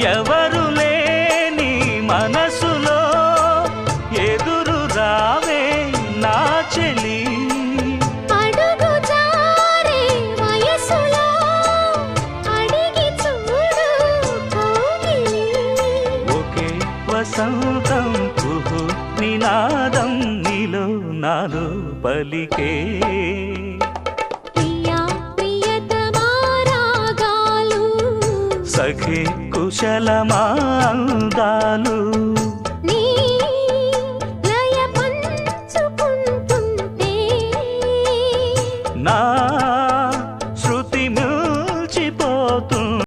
ఎవరు లేని మనసులో ఎదురు రావే నా చెలి అడుగు జారే వయసులో అడిగి చూడు కోగిలి ఒకే వసంతం కుహు నినాదం నీలో నాలో పలికే ప్రియా ప్రియతమా రాగాలు సఖి కుశలమా అందాలు